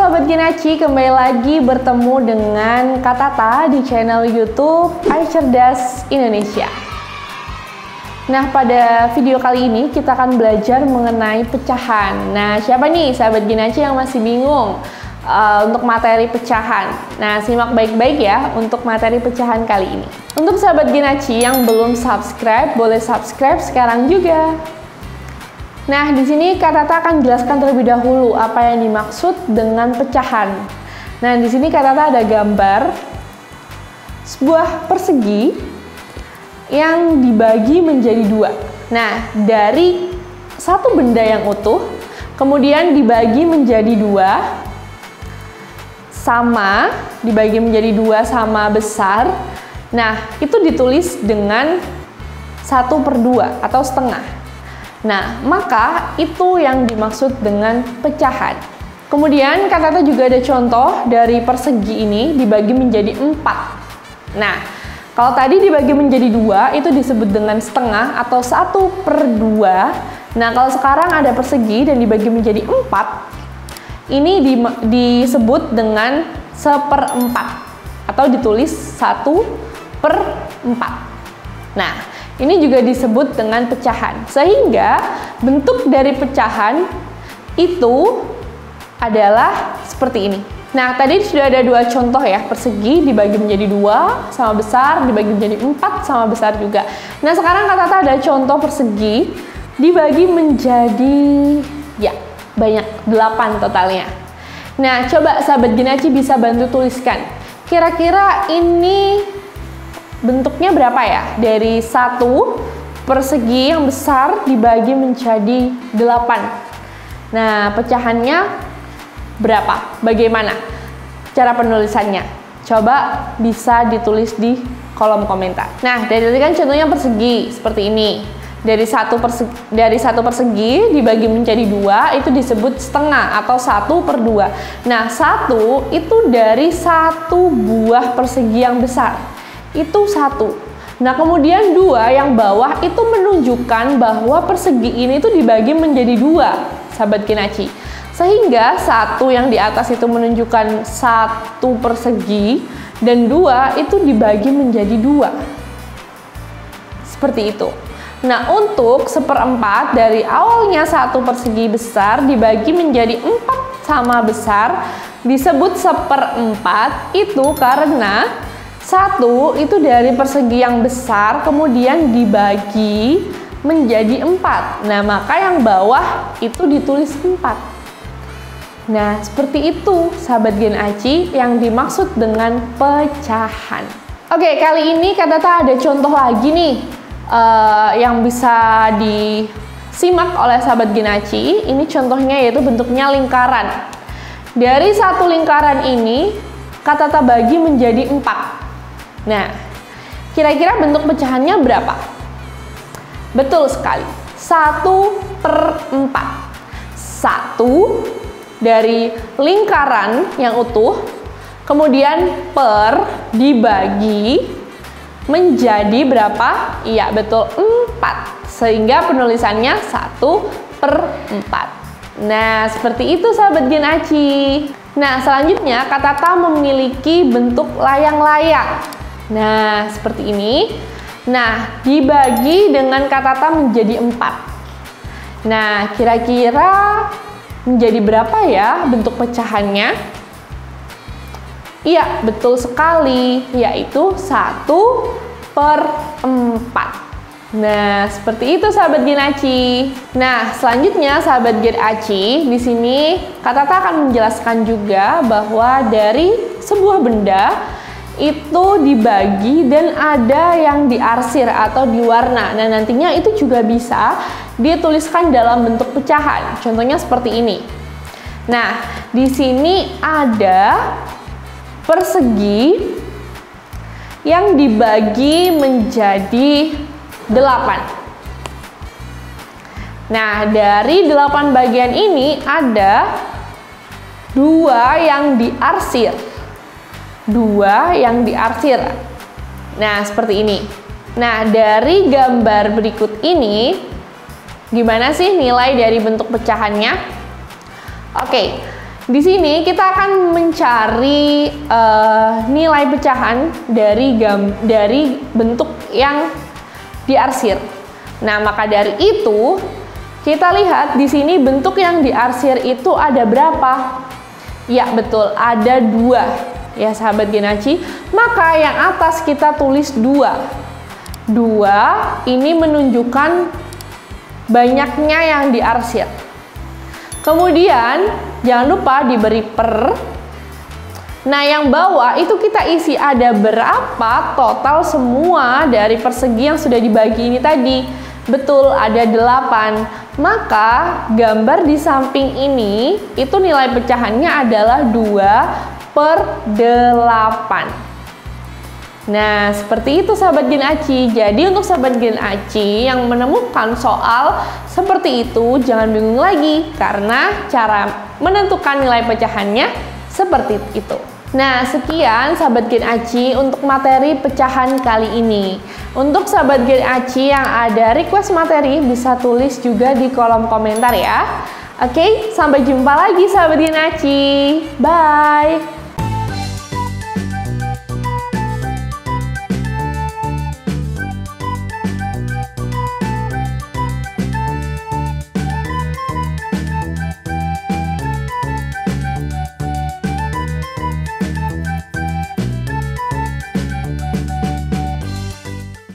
Sahabat Genaci, kembali lagi bertemu dengan Kak Tata di channel YouTube iCerdas Indonesia. Nah, pada video kali ini kita akan belajar mengenai pecahan. Nah, siapa nih sahabat Genaci yang masih bingung untuk materi pecahan? Nah, simak baik-baik ya untuk materi pecahan kali ini. Untuk sahabat Genaci yang belum subscribe, boleh subscribe sekarang juga. Nah, di sini Kak Tata akan jelaskan terlebih dahulu apa yang dimaksud dengan pecahan. Nah, di sini Kak Tata ada gambar sebuah persegi yang dibagi menjadi dua. Nah, dari satu benda yang utuh, kemudian dibagi menjadi dua, sama, dibagi menjadi dua sama besar. Nah, itu ditulis dengan 1/2 atau setengah. Nah, maka itu yang dimaksud dengan pecahan. Kemudian Kak Tata juga ada contoh dari persegi ini dibagi menjadi 4. Nah, kalau tadi dibagi menjadi 2 itu disebut dengan setengah atau 1/2. Nah, kalau sekarang ada persegi dan dibagi menjadi 4, ini disebut dengan 1/4 atau ditulis 1/4. Nah, ini juga disebut dengan pecahan. Sehingga bentuk dari pecahan itu adalah seperti ini. Nah, tadi sudah ada dua contoh ya, persegi dibagi menjadi 2 sama besar, dibagi menjadi 4 sama besar juga. Nah, sekarang Kak Tata ada contoh persegi dibagi menjadi ya banyak, 8 totalnya. Nah, coba sahabat Genaci bisa bantu tuliskan. Kira-kira ini bentuknya berapa ya? Dari 1 persegi yang besar dibagi menjadi 8. Nah, pecahannya berapa? Bagaimana cara penulisannya? Coba bisa ditulis di kolom komentar. Nah, dari tadi kan contohnya persegi seperti ini. Dari satu persegi dibagi menjadi 2 itu disebut setengah atau 1/2. Nah, 1 itu dari 1 buah persegi yang besar. Itu 1. Nah, kemudian 2 yang bawah itu menunjukkan bahwa persegi ini tuh dibagi menjadi 2, sahabat Genaci. Sehingga 1 yang di atas itu menunjukkan 1 persegi dan 2 itu dibagi menjadi 2. Seperti itu. Nah, untuk 1/4 dari awalnya 1 persegi besar dibagi menjadi 4 sama besar disebut 1/4 itu karena 1 itu dari persegi yang besar kemudian dibagi menjadi 4. Nah, maka yang bawah itu ditulis 4. Nah, seperti itu sahabat Genaci yang dimaksud dengan pecahan. Oke, kali ini Kak Tata ada contoh lagi nih yang bisa disimak oleh sahabat Genaci. Ini contohnya yaitu bentuknya lingkaran. Dari satu lingkaran ini Kak Tata bagi menjadi 4. Nah, kira-kira bentuk pecahannya berapa? Betul sekali, 1/4. 1 dari lingkaran yang utuh, kemudian per dibagi menjadi berapa? Iya, betul, 4. Sehingga penulisannya 1/4. Nah, seperti itu sahabat Genaci. Nah, selanjutnya Kak Tata memiliki bentuk layang-layang. Nah, seperti ini. Nah, dibagi dengan Kak Tata menjadi 4. Nah, kira-kira menjadi berapa ya bentuk pecahannya? Iya, betul sekali, yaitu 1/4. Nah, seperti itu sahabat Genaci. Nah, selanjutnya sahabat Genaci, di sini Kak Tata akan menjelaskan juga bahwa dari sebuah benda itu dibagi dan ada yang diarsir atau diwarna. Nah, nantinya itu juga bisa dituliskan dalam bentuk pecahan. Contohnya seperti ini. Nah, di sini ada persegi yang dibagi menjadi 8. Nah, dari 8 bagian ini ada 2 yang diarsir. 2 yang diarsir. Nah, seperti ini. Nah, dari gambar berikut ini, gimana sih nilai dari bentuk pecahannya? Oke, Di sini kita akan mencari nilai pecahan dari bentuk yang diarsir. Nah, maka dari itu kita lihat di sini bentuk yang diarsir itu ada berapa? Ya, betul, ada 2. Ya, sahabat Genaci. Maka yang atas kita tulis 2. 2 ini menunjukkan banyaknya yang diarsir. Kemudian jangan lupa diberi per. Nah, yang bawah itu kita isi ada berapa total semua dari persegi yang sudah dibagi ini tadi. Betul, ada 8. Maka gambar di samping ini itu nilai pecahannya adalah 2/8. Nah, seperti itu sahabat Gen Aci. Jadi untuk sahabat Gen Aci yang menemukan soal seperti itu, jangan bingung lagi karena cara menentukan nilai pecahannya seperti itu. Nah, sekian sahabat Gen Aci untuk materi pecahan kali ini. Untuk sahabat Gen Aci yang ada request materi bisa tulis juga di kolom komentar ya. Oke, sampai jumpa lagi sahabat Gen Aci. Bye.